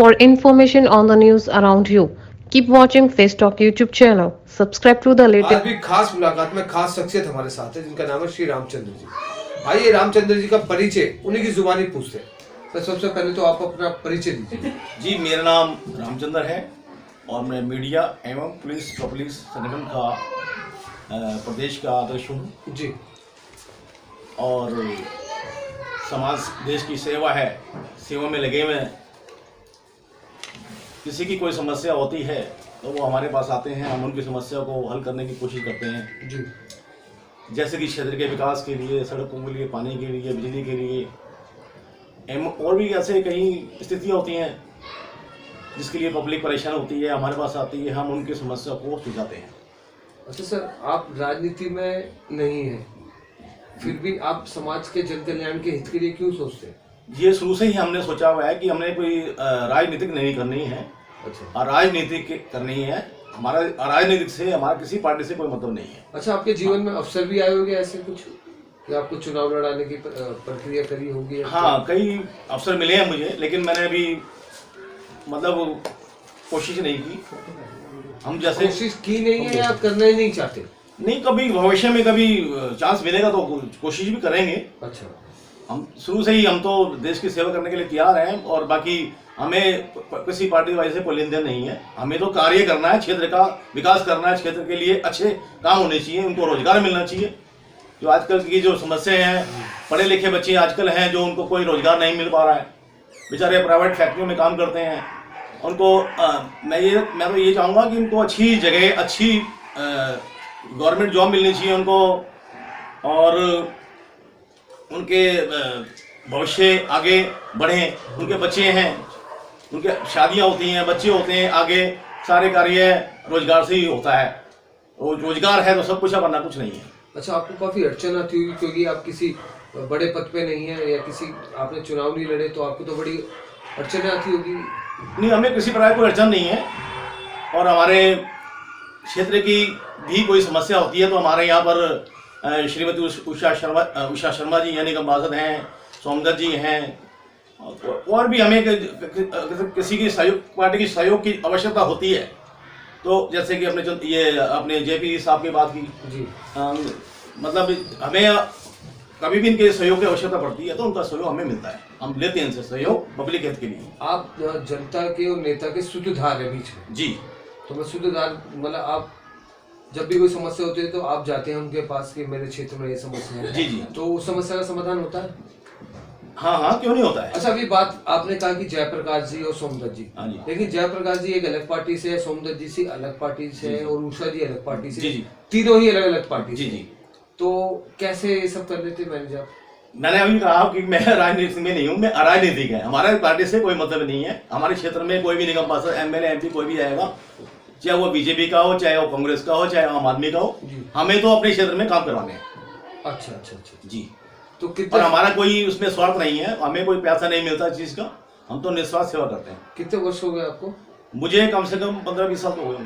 For information on the news around you, keep watching Face Talk YouTube channel. Subscribe to the आज latest. भी खास मुलाकात में खास शख्सियत हमारे साथ है जिनका नाम है श्री रामचंद्र जी। आइए रामचंद्र जी का परिचय उन्हीं की जुबानी पूछते हैं। सर सबसे पहले तो आप अपना परिचय दीजिए। जी, मेरा नाम रामचंद्र है और मैं मीडिया एवं पुलिस संगठन का प्रदेश का अध्यक्ष हूँ जी। और समाज देश की सेवा है, सेवा में लगे हुए हैं। किसी की कोई समस्या होती है तो वो हमारे पास आते हैं, हम उनकी समस्या को हल करने की कोशिश करते हैं। जी। जैसे कि क्षेत्र के विकास के लिए, सड़कों के लिए, पानी के लिए, बिजली के लिए एवं और भी ऐसे कई स्थितियाँ होती हैं जिसके लिए पब्लिक परेशान होती है, हमारे पास आती है, हम उनकी समस्या को सुलझाते हैं। अच्छा सर, आप राजनीति में नहीं हैं, फिर भी आप समाज के जन कल्याण के हित के लिए क्यों सोचते हैं? ये शुरू से ही हमने सोचा हुआ है कि हमने कोई राजनीतिक नहीं करनी है। अच्छा। और राजनीतिक करनी है, हमारा राजनीतिक से, हमारा किसी पार्टी से कोई मतलब नहीं है। अच्छा, आपके जीवन में अवसर भी आए होंगे ऐसे कुछ कि आपको चुनाव लड़ाने की प्रक्रिया करी होगी? हाँ, कई अवसर मिले हैं मुझे, लेकिन मैंने अभी मतलब कोशिश नहीं की। हम जैसे कोशिश की नहीं है या करना ही नहीं चाहते? नहीं, कभी भविष्य में कभी चांस मिलेगा तो कोशिश भी करेंगे। अच्छा। हम शुरू से ही हम तो देश की सेवा करने के लिए तैयार हैं और बाकी हमें किसी पार्टी वाइज से कोई लेन देन नहीं है। हमें तो कार्य करना है, क्षेत्र का विकास करना है, क्षेत्र के लिए अच्छे काम होने चाहिए, उनको रोजगार मिलना चाहिए। जो आजकल की जो समस्याएं हैं, पढ़े लिखे बच्चे आजकल हैं जो उनको कोई रोजगार नहीं मिल पा रहा है, बेचारे प्राइवेट फैक्ट्रियों में काम करते हैं। उनको मैं तो ये चाहूँगा कि उनको अच्छी जगह, अच्छी गवर्नमेंट जॉब मिलनी चाहिए उनको, और उनके भविष्य आगे बढ़ें। उनके बच्चे हैं, उनके शादियां होती हैं, बच्चे होते हैं, आगे सारे कार्य रोजगार से ही होता है। रोजगार है तो सब कुछ है, वरना कुछ नहीं है। अच्छा, आपको काफी अड़चन आती होगी क्योंकि आप किसी बड़े पद पे नहीं है या किसी आपने चुनाव नहीं लड़े, तो आपको तो बड़ी अड़चन आती होगी? नहीं, हमें किसी प्रकार कोई अड़चन नहीं है। और हमारे क्षेत्र की भी कोई समस्या होती है तो हमारे यहाँ पर श्रीमती उषा शर्मा जी यानी अम्बासडर हैं, सोमदत्त जी हैं, और भी हमें किसी की सहयोग, पार्टी की सहयोग की आवश्यकता होती है। तो जैसे कि अपने जेपी साहब की बात की जी। मतलब हमें कभी भी इनके सहयोग की आवश्यकता पड़ती है तो उनका सहयोग हमें मिलता है, हम लेते हैं इनसे सहयोग पब्लिक हित के लिए। आप जनता के और नेता के सूत्रधार है बीच में? जी। तो मैं सूत्रधार मतलब आप जब भी कोई समस्या होती है तो आप जाते हैं उनके पास कि मेरे क्षेत्र में ये समस्या है? जी जी। तो उस समस्या का समाधान होता है? हाँ हाँ, क्यों नहीं होता है। अच्छा, अभी बात आपने कहा कि जयप्रकाश जी और सोमदत्त जी, हाँ जी। लेकिन जयप्रकाश जी एक अलग पार्टी से है, सोमदत्त जी से अलग पार्टी से है, और उषा जी अलग पार्टी से। जी। तीनों ही अलग अलग पार्टी जी से। जी। तो कैसे ये सब कर लेते मैनेज आप? मैंने अभी कहा कि मैं राजनीति में नहीं हूँ, मैं अराजनीतिक है। हमारे पार्टी से कोई मतलब नहीं है। हमारे क्षेत्र में कोई भी निगम पार्षद, एमएलए, एमपी कोई भी आएगा, चाहे वो बीजेपी का हो, चाहे वो कांग्रेस का हो, चाहे आम आदमी का हो, हमें तो अपने क्षेत्र में काम करवाने हैं। अच्छा अच्छा अच्छा जी। तो और कितने हमारा कोई उसमें स्वार्थ नहीं है, हमें कोई पैसा नहीं मिलता इस चीज का, हम तो निस्वार्थ सेवा करते हैं। कितने वर्ष हो गए आपको? मुझे कम से कम 15-20 साल तो हो गए।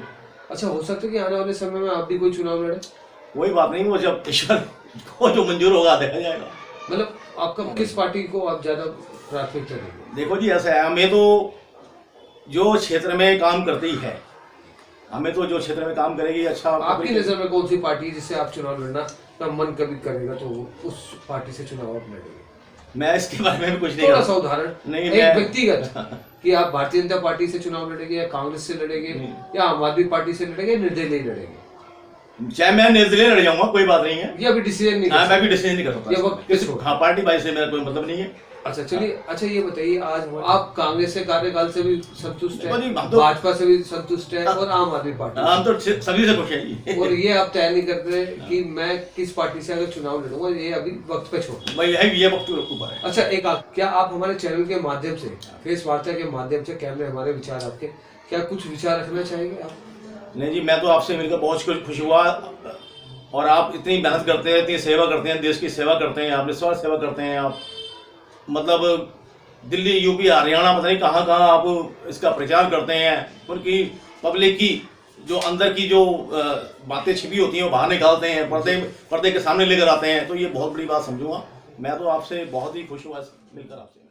अच्छा, हो सकता है कि आने वाले समय में आप भी कोई चुनाव लड़े? कोई बात नहीं, वो जब ईश्वर को जो मंजूर होगा देखा जाएगा। मतलब आपका किस पार्टी को आप ज्यादा प्राथमिकता देंगे? देखो जी, ऐसा है, हमें तो जो क्षेत्र में काम करती है, हमें तो जो क्षेत्र में काम करेगी अच्छा। आपकी नजर में कौन सी पार्टी जिससे आप चुनाव लड़ना का मन कभी करेगा तो उस पार्टी से चुनाव आप लड़ेंगे? मैं इसके बारे में भी कुछ नहीं, थोड़ा सा उदाहरण नहीं, एक व्यक्तिगत कि आप भारतीय जनता पार्टी से चुनाव लड़ेंगे या कांग्रेस से लड़ेंगे या आम आदमी पार्टी से लड़ेंगे, निर्दलीय लड़ेंगे? चाहे मैं निर्दलीय लड़ जाऊंगा, कोई बात नहीं है। ये अभी डिसीजन नहीं? हाँ, मैं भी डिसीजन नहीं कर सकता। ये वक्त हाँ, पार्टी वाइज से मेरा कोई मतलब नहीं है। अच्छा चलिए। अच्छा ये बताइए, आज आप कांग्रेस के कार्यकाल से भी संतुष्ट हैं, तो भाजपा से भी संतुष्ट हैं और आम आदमी पार्टी? हम तो सभी से खुश हैं। और ये आप तय नहीं करते कि मैं किस पार्टी से अगर चुनाव लड़ूंगा, ये अभी वक्त पे छोड़? भाई ये वक्त के ऊपर है। अच्छा, क्या आप हमारे चैनल के माध्यम से, फेस वार्ता के माध्यम से, कैमरे हमारे विचार आपके, क्या कुछ विचार रखना चाहेंगे आप? नहीं जी, मैं तो आपसे मिलकर बहुत खुश हुआ, और आप इतनी मेहनत करते हैं, इतनी सेवा करते हैं, देश की सेवा करते हैं, आप निस्वार्थ सेवा करते हैं। आप मतलब दिल्ली, यूपी, हरियाणा, पता नहीं कहाँ कहाँ आप इसका प्रचार करते हैं, उनकी पब्लिक की जो अंदर की जो बातें छिपी होती हैं वो बाहर निकालते हैं, पर्दे के सामने लेकर आते हैं। तो ये बहुत बड़ी बात समझूंगा। मैं तो आपसे बहुत ही खुश हुआ मिलकर आपसे।